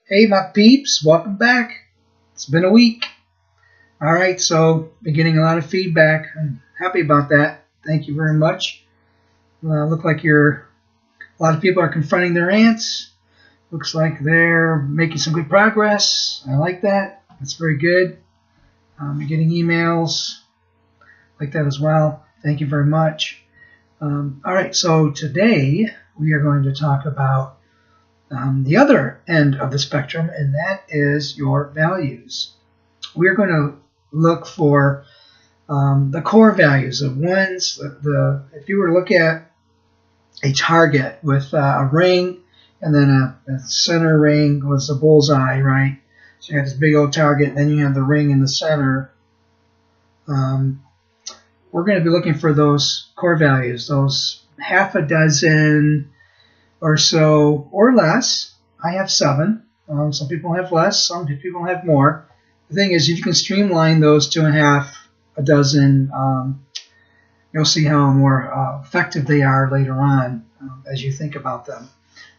Hey, my peeps, welcome back. It's been a week. All right, so been getting a lot of feedback. I'm happy about that. Thank you very much. Look like a lot of people are confronting their ants. Looks like they're making some good progress. I like that. That's very good. You're getting emails like that as well. Thank you very much. All right, so today we are going to talk about the other end of the spectrum, and that is your values. We're going to look for the core values, the ones, if you were to look at a target with a ring and then a center ring was the bullseye, right? So you have this big old target, and then you have the ring in the center. We're going to be looking for those core values, those half a dozen or so or less. I have 7. Some people have less, some people have more. The thing is, if you can streamline those to a dozen, you'll see how more effective they are later on as you think about them.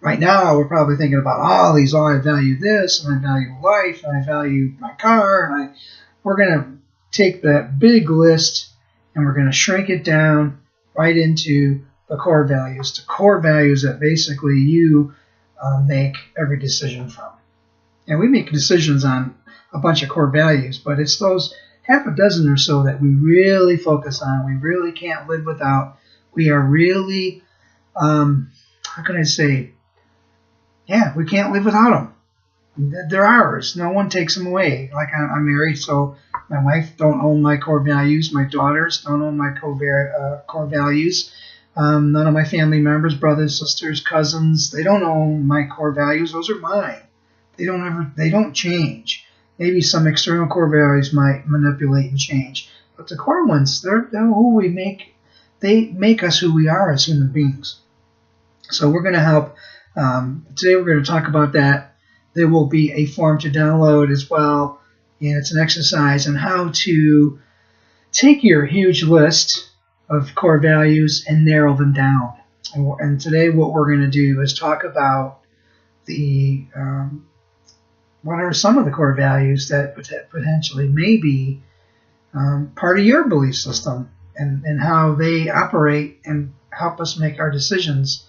Right now, we're probably thinking about all these. Oh, I value this, and I value life, and I value my car. And we're going to take that big list, and we're going to shrink it down right into the core values, the core values that basically you make every decision from. And we make decisions on a bunch of core values, but it's those half a dozen or so that we really focus on, we really can't live without. We are really, how can I say, yeah, we can't live without them. They're ours. No one takes them away. Like I'm married, so my wife don't own my core values. My daughters don't own my core values. None of my family members, brothers, sisters, cousins, they don't own my core values. Those are mine. They don't change. Maybe some external core values might manipulate and change, but the core ones, they're who we make. They make us who we are as human beings. So we're going to help. Today we're going to talk about that. There will be a form to download as well, and it's an exercise on how to take your huge list of core values and narrow them down. And today what we're going to do is talk about what are some of the core values that potentially may be part of your belief system, and how they operate and help us make our decisions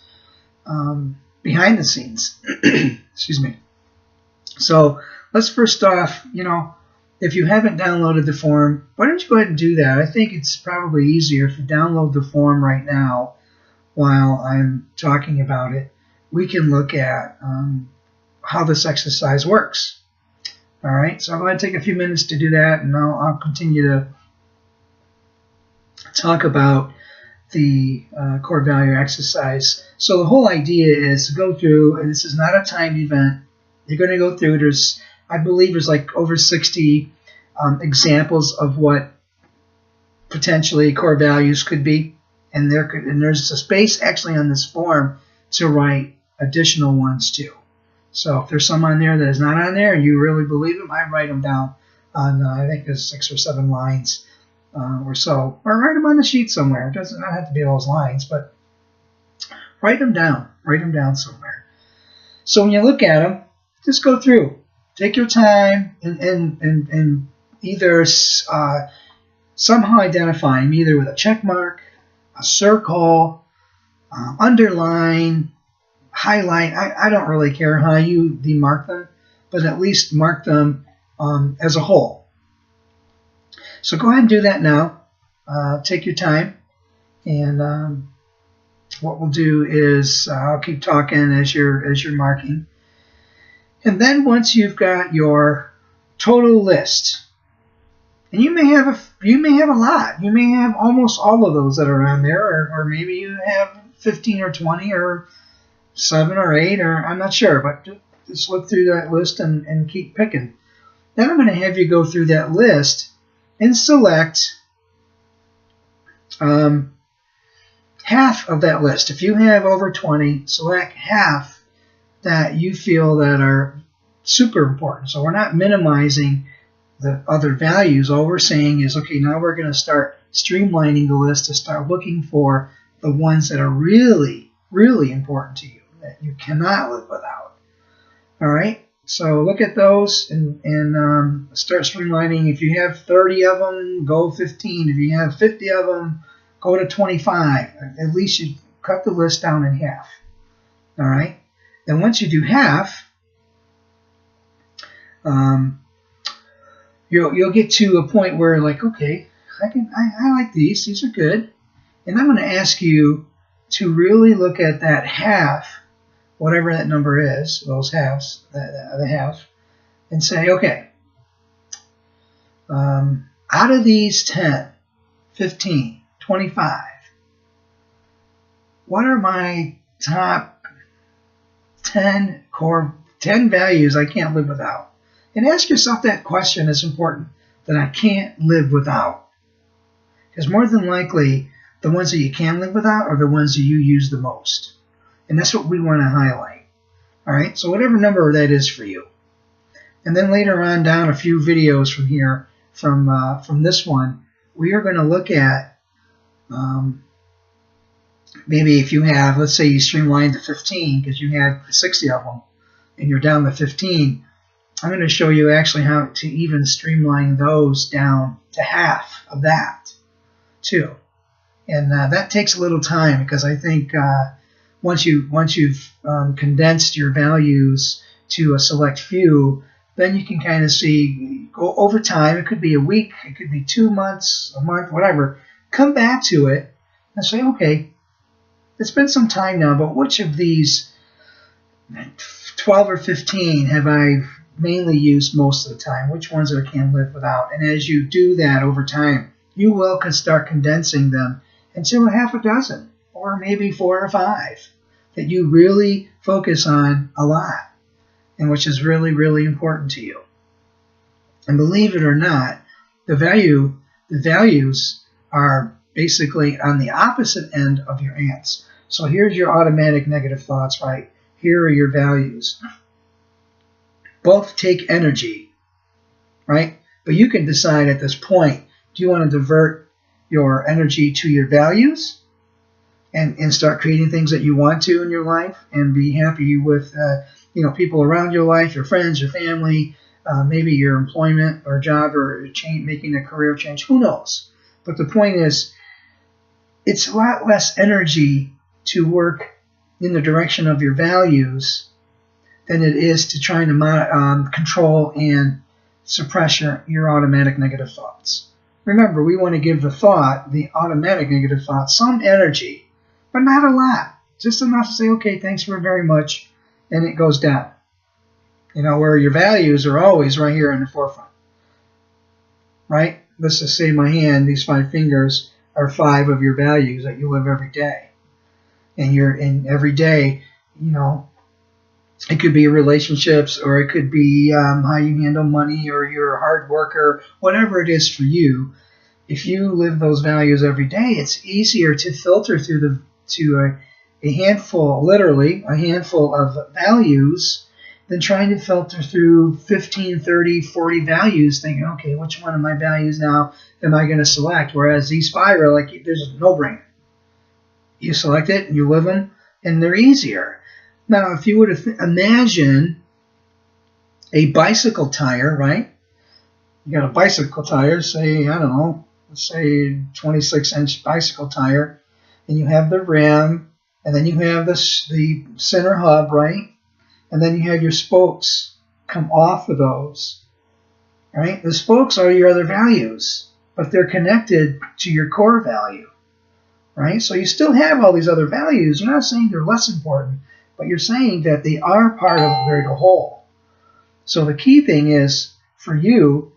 behind the scenes. Excuse me. So let's first off, if you haven't downloaded the form, why don't you go ahead and do that? I think it's probably easier if you download the form right now while I'm talking about it. We can look at how this exercise works. All right, so I'm going to take a few minutes to do that, and I'll continue to talk about the core value exercise. So the whole idea is to go through, and this is not a timed event. You're going to go through, I believe there's like over 60 examples of what potentially core values could be, and there's a space actually on this form to write additional ones too. So if there's some on there that is not on there and you really believe them, I write them down on I think there's 6 or 7 lines or so, or write them on the sheet somewhere. It doesn't have to be those lines, but write them down somewhere. So when you look at them, just go through. Take your time and either somehow identify them, either with a check mark, a circle, underline, highlight. I don't really care how you demark them, but at least mark them as a whole. So go ahead and do that now. Take your time, and what we'll do is I'll keep talking as you're marking. And then once you've got your total list, and you may have a lot. You may have almost all of those that are on there, or maybe you have 15 or 20 or 7 or 8, or I'm not sure, but just look through that list and keep picking. Then I'm going to have you go through that list and select half of that list. If you have over 20, select half that you feel that are super important. So we're not minimizing the other values. All we're saying is, okay, now we're going to start streamlining the list to start looking for the ones that are really, really important to you, that you cannot live without. All right? So look at those and start streamlining. If you have 30 of them, go 15. If you have 50 of them, go to 25. At least you cut the list down in half. All right. Then once you do half, you'll get to a point where, like, okay, I like these. These are good. And I'm going to ask you to really look at that half, whatever that number is, those halves, the half, and say, okay, out of these 10, 15, 25, what are my top 10 values I can't live without? And ask yourself that question. It's important, that I can't live without. Because more than likely, the ones that you can live without are the ones that you use the most. And that's what we want to highlight. All right, so whatever number that is for you. And then later on down a few videos from here, from this one, we are going to look at maybe if you have, let's say you streamlined to 15 because you had 60 of them and you're down to 15. I'm going to show you actually how to even streamline those down to half of that too. And that takes a little time, because I think once you've condensed your values to a select few, then you can kind of see, go over time. It could be a week, it could be 2 months, a month, whatever. Come back to it and say, okay, it's been some time now, but which of these 12 or 15 have I mainly used most of the time? Which ones I can live without? And as you do that over time, you will start condensing them into a half a dozen, or maybe 4 or 5 that you really focus on a lot, and which is really, really important to you. And believe it or not, the values are basically on the opposite end of your ants. So here's your automatic negative thoughts, right? Here are your values. Both take energy, right? But you can decide at this point, do you want to divert your energy to your values and start creating things that you want to in your life and be happy with people around your life, your friends, your family, maybe your employment or job, or making a career change, who knows? But the point is, it's a lot less energy to work in the direction of your values than it is to trying to control and suppress your automatic negative thoughts. Remember, we want to give the automatic negative thought, some energy, but not a lot. Just enough to say, okay, thanks very much, and it goes down. Where your values are always right here in the forefront. Right? Let's just say my hand, these 5 fingers, are 5 of your values that you live every day. And every day, it could be relationships, or it could be how you handle money, or you're a hard worker, whatever it is for you. If you live those values every day, it's easier to filter through to a handful, literally a handful of values, than trying to filter through 15, 30, 40 values, thinking, okay, which one of my values now am I going to select? Whereas these 5 are like, there's no brainer. You select it, and you live them, and they're easier. Now, if you were to imagine a bicycle tire, right? You got a bicycle tire, say, I don't know, let's say 26-inch bicycle tire, and you have the rim, and then you have the center hub, right? And then you have your spokes come off of those, right? The spokes are your other values, but they're connected to your core value, right? So you still have all these other values. You're not saying they're less important, but you're saying that they are part of a greater whole. So the key thing is, for you,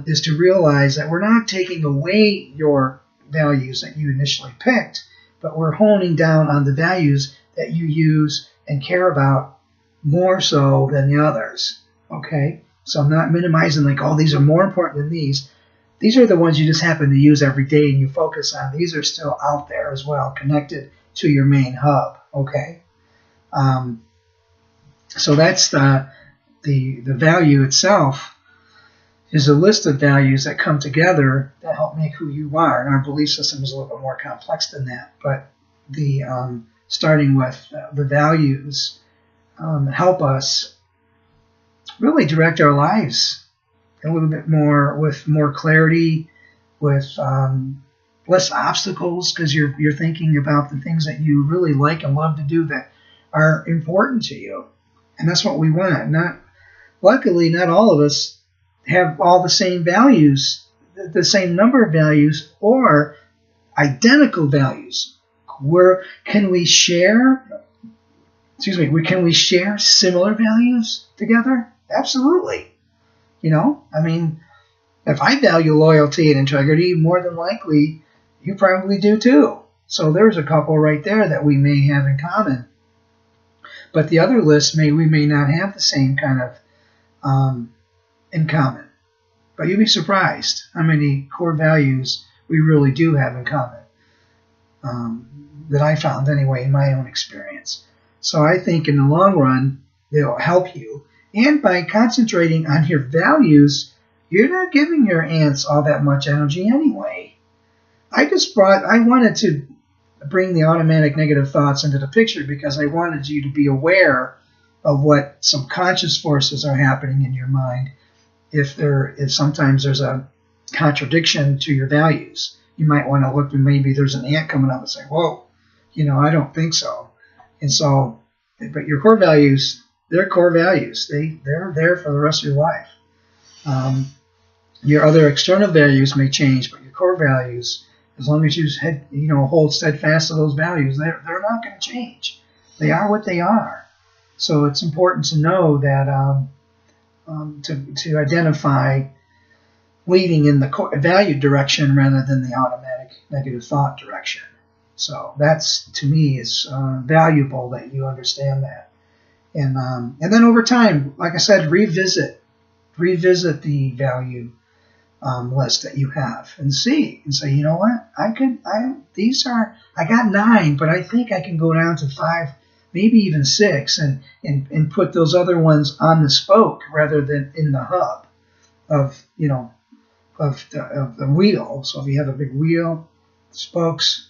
is to realize that we're not taking away your values that you initially picked, but we're honing down on the values that you use and care about more so than the others, okay? So I'm not minimizing, like, oh, these are more important than these. These are the ones you just happen to use every day and you focus on. These are still out there as well, connected to your main hub, okay? So that's the value itself is a list of values that come together that help make who you are. And our belief system is a little bit more complex than that. But the starting with the values help us really direct our lives a little bit more, with more clarity, with less obstacles, because you're thinking about the things that you really like and love to do that are important to you. And that's what we want. Luckily, not all of us have all the same values, the same number of values, or identical values. Can we share similar values together? Absolutely. I mean, if I value loyalty and integrity, more than likely you probably do too. So there's a couple right there that we may have in common. But the other list we may not have the same kind of in common. But you'd be surprised how many core values we really do have in common, that I found anyway in my own experience. So I think in the long run, they'll help you. And by concentrating on your values, you're not giving your ants all that much energy anyway. I wanted to bring the automatic negative thoughts into the picture because I wanted you to be aware of what subconscious forces are happening in your mind. If sometimes there's a contradiction to your values, you might want to look, and maybe there's an ant coming up and say, whoa, I don't think so. And so, but your core values, they're core values. They're there for the rest of your life. Your other external values may change, but your core values, as long as you hold steadfast to those values, they're not going to change. They are what they are. So it's important to know that to identify leading in the value direction rather than the automatic negative thought direction. So that's, to me, is valuable that you understand that. And then over time, like I said, revisit the value list that you have and say, you know what, I got 9, but I think I can go down to 5, maybe even 6, and put those other ones on the spoke rather than in the hub of the wheel. So if you have a big wheel, spokes,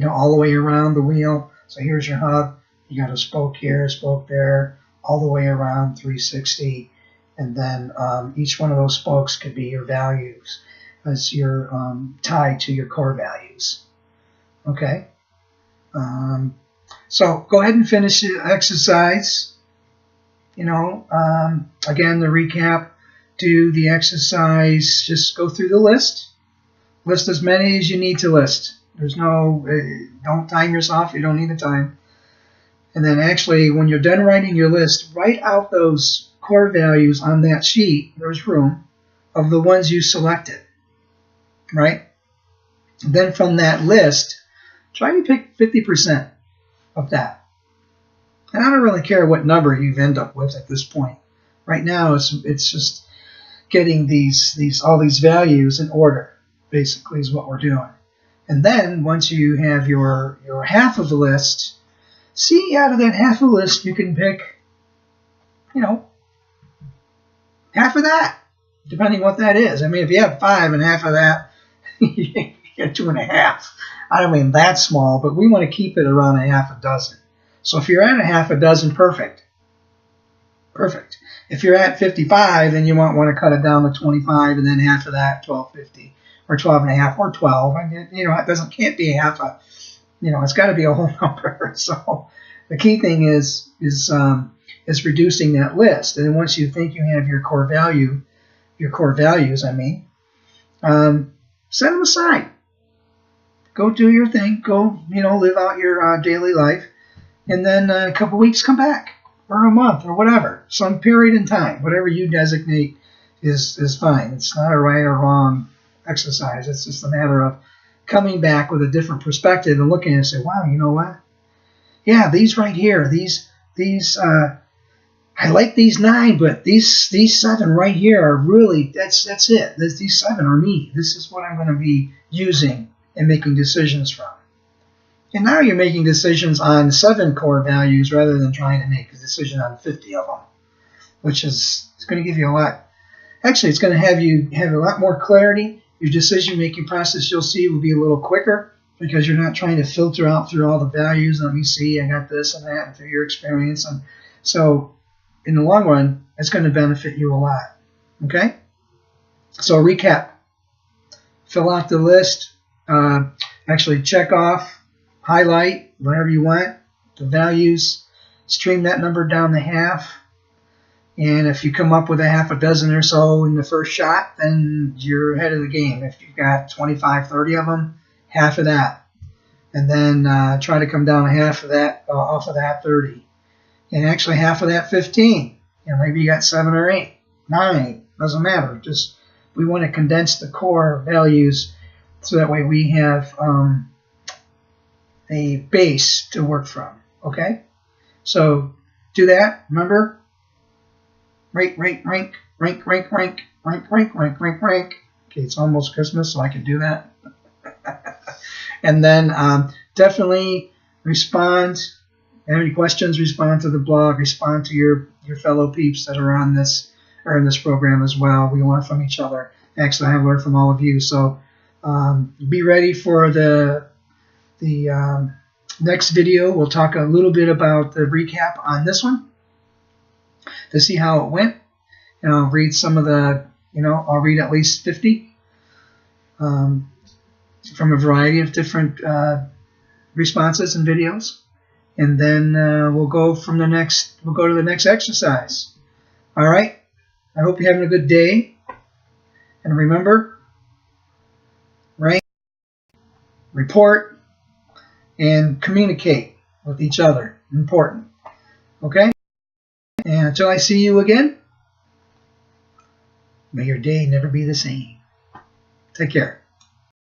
all the way around the wheel. So here's your hub. You got a spoke here, a spoke there, all the way around 360. And then each one of those spokes could be your values as you're tied to your core values. Okay? So go ahead and finish the exercise. Again, the recap, do the exercise, just go through the list. List as many as you need to list. There's no, don't time yourself. You don't need the time. And then actually, when you're done writing your list, write out those core values on that sheet. There's room of the ones you selected, right? And then from that list, try to pick 50% of that. And I don't really care what number you end up with at this point. Right now, it's just getting all these values in order, basically, is what we're doing. And then once you have your half of the list, see, out of that half of the list, you can pick, half of that, depending what that is. I mean, if you have 5 and half of that, you get 2.5. I don't mean that small, but we want to keep it around a half a dozen. So if you're at a half a dozen, perfect. Perfect. If you're at 55, then you might want to cut it down to 25, and then half of that, 12.50, or 12.5, or 12. And, it can't be a half a, it's got to be a whole number. So the key thing is reducing that list. And then once you think you have your core values, set them aside. Go do your thing. Go, live out your daily life. And then a couple weeks, come back. Or a month, or whatever. Some period in time. Whatever you designate is fine. It's not a right or wrong exercise. It's just a matter of coming back with a different perspective and looking and say, wow, you know what? Yeah, these right here, I like these 9, but these 7 right here are really, that's it. These 7 are me. This is what I'm going to be using and making decisions from. And now you're making decisions on 7 core values rather than trying to make a decision on 50 of them, which is going to give you a lot. Actually, it's going to have you have a lot more clarity. Your decision-making process, you'll see, will be a little quicker because you're not trying to filter out through all the values. Let me see, I got this and that, and through your experience. And so in the long run, it's going to benefit you a lot. Okay? So recap. Fill out the list. Actually check off, highlight, whatever you want, the values. Stream that number down to half. And if you come up with a half a dozen or so in the first shot, then you're ahead of the game. If you've got 25, 30 of them, half of that. And then try to come down to half of that, off of that 30. And actually half of that 15. Maybe you got 7 or 8, 9, doesn't matter. Just we want to condense the core values so that way we have a base to work from. Okay? So do that. Remember? Rank. Okay, it's almost Christmas, so I can do that. And then definitely respond. Have any questions? Respond to the blog. Respond to your fellow peeps that are on this or in this program as well. We learn from each other. Actually, I have learned from all of you. So be ready for the next video. We'll talk a little bit about the recap on this one to see how it went. And I'll read some of the, I'll read at least 50 from a variety of different responses and videos. And then we'll go to the next exercise. All right. I hope you're having a good day. And remember, rank, report, and communicate with each other. Important. Okay? And until I see you again, may your day never be the same. Take care.